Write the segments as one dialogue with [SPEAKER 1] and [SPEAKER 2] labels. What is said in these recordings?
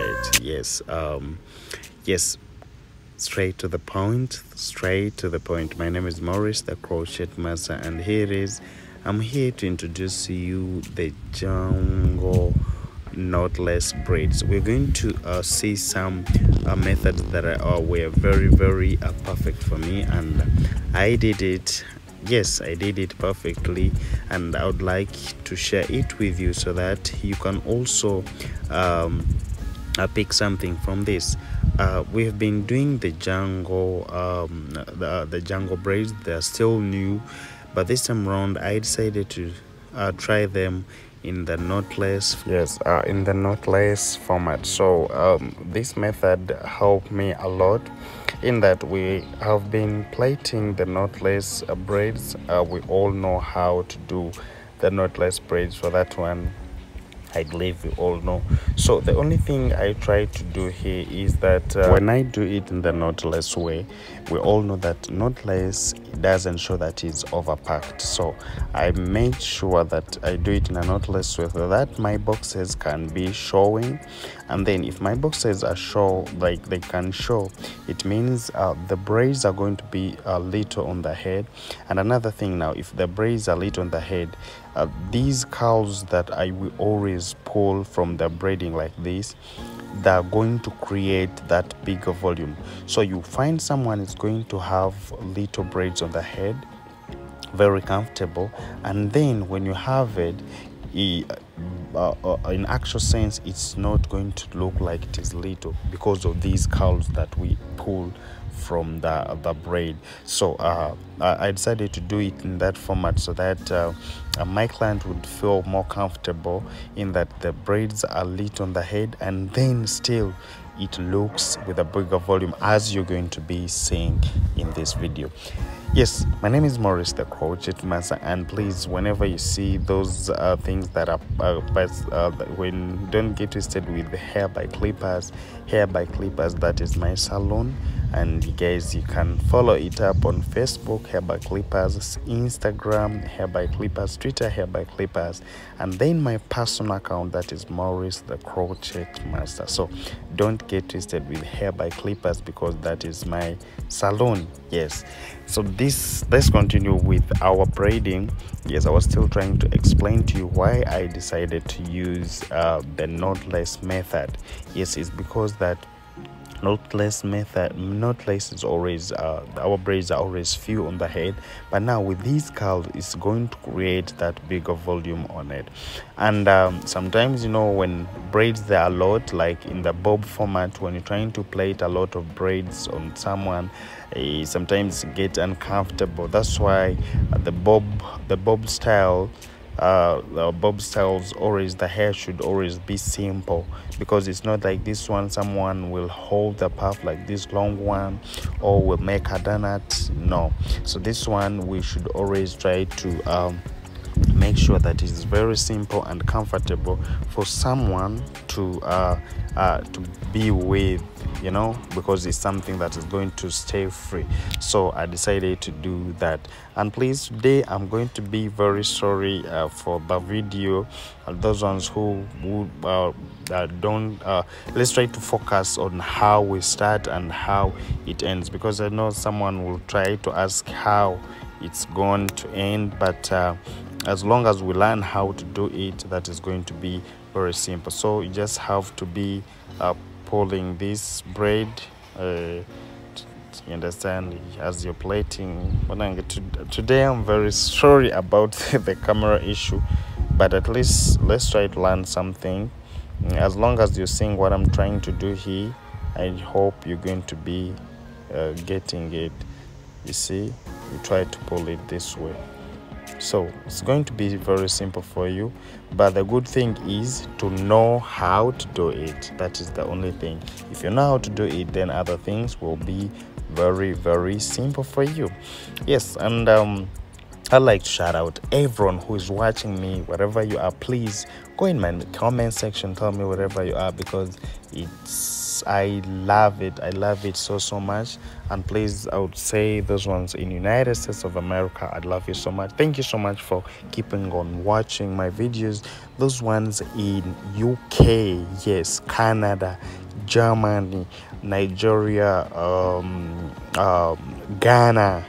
[SPEAKER 1] right. Yes, straight to the point. My name is Maurice, the Crochetmaster, and here it is. I'm here to introduce to you the jungle knotless braids. We're going to see some methods that were very perfect for me, and I did it. Yes, I did it perfectly, and I would like to share it with you so that you can also pick something from this. We have been doing the jungle the jungle braids. They're still new, but this time around I decided to try them in the knotless in the knotless format. So this method helped me a lot in that we have been plaiting the knotless braids. We all know how to do the knotless braids. For that one, I believe we all know. So the only thing I try to do here is that when I do it in the knotless way, we all know that knotless doesn't show that it's overpacked. So I made sure that I do it in a knotless way so that my boxes can be showing. And then if my boxes are like they can show, it means the braids are going to be little on the head. And another thing, now if the braids are little on the head, these curls that I will always pull from the braiding like this, they're going to create that bigger volume. So you find someone is going to have little braids on the head, very comfortable, and then when you have it, in actual sense, it's not going to look like it is little because of these curls that we pull from the braid. So I decided to do it in that format so that my client would feel more comfortable in that the braids are lit on the head, and then still it looks with a bigger volume, as you're going to be seeing in this video. Yes, my name is Maurice, the Crochetmaster, and please, whenever you see those things that are when don't get twisted with Hair by Clippers. That is my salon, and you guys, you can follow it up on Facebook, Hair by Clippers, Instagram, Hair by Clippers, Twitter, Hair by Clippers, and then my personal account, that is Maurice, the Crochetmaster. So don't get twisted with Hair by Clippers because that is my salon. Yes. So let's continue with our braiding. Yes, I was still trying to explain to you why I decided to use the knotless method. Yes, it's because that knotless is always our braids are always few on the head, but now with these curls it's going to create that bigger volume on it. And sometimes, you know, when braids there are a lot, like in the bob format, when you're trying to plait a lot of braids on someone, sometimes get uncomfortable. That's why the bob style, bob styles, always the hair should always be simple, because it's not like this one someone will hold the puff like this long one or will make a donut. No, so this one we should always try to make sure that it is very simple and comfortable for someone to be with, you know, because it's something that is going to stay free. So I decided to do that. And please, today I'm going to be very sorry for the video. Those ones who don't let's try to focus on how we start and how it ends, because I know someone will try to ask how it's going to end, but as long as we learn how to do it, that is going to be very simple. So you just have to be pulling this braid, you understand, as you're plaiting. Today I'm very sorry about the camera issue, but at least let's try to learn something. As long as you're seeing what I'm trying to do here, I hope you're going to be getting it. You see, you try to pull it this way. So it's going to be very simple for you, but the good thing is to know how to do it. That is the only thing. If you know how to do it, then other things will be very simple for you. Yes, and I'd like to shout out everyone who is watching me, wherever you are. Please go in my comment section, tell me wherever you are, because it's yes, I love it so much. And please, I would say those ones in United States of America, I love you so much. Thank you so much for keeping on watching my videos. Those ones in UK, yes, Canada, Germany, Nigeria, Ghana,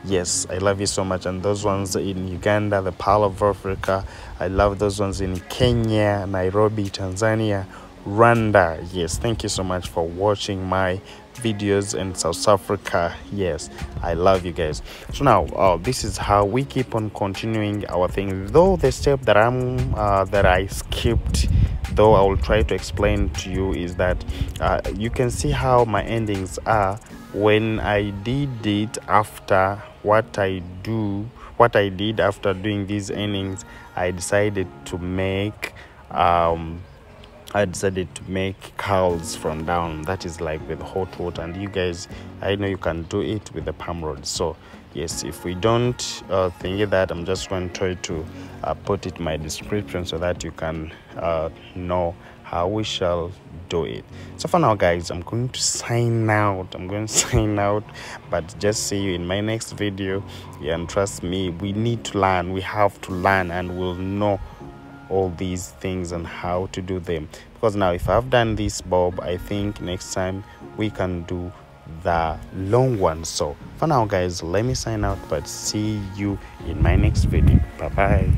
[SPEAKER 1] yes, I love you so much. And those ones in Uganda, the Pearl of Africa, I love those ones in Kenya, Nairobi, Tanzania, Rwanda, yes, thank you so much for watching my videos in South Africa. Yes, I love you guys. So now this is how we keep on continuing our thing, though the step that I skipped, though I will try to explain to you, is that you can see how my endings are when I did it after what I did after doing these endings. I decided to make curls from down, that is like with hot water. And you guys, I know you can do it with the palm rod. So yes, if we don't think that, I'm just going to try to put it in my description so that you can know how we shall do it. So for now guys, I'm going to sign out, but just see you in my next video. Yeah, and trust me, we need to learn, we have to learn, and we'll know all these things and how to do them. Because now if I've done this bob, I think next time we can do the long one. So for now guys, let me sign out, but see you in my next video. Bye bye.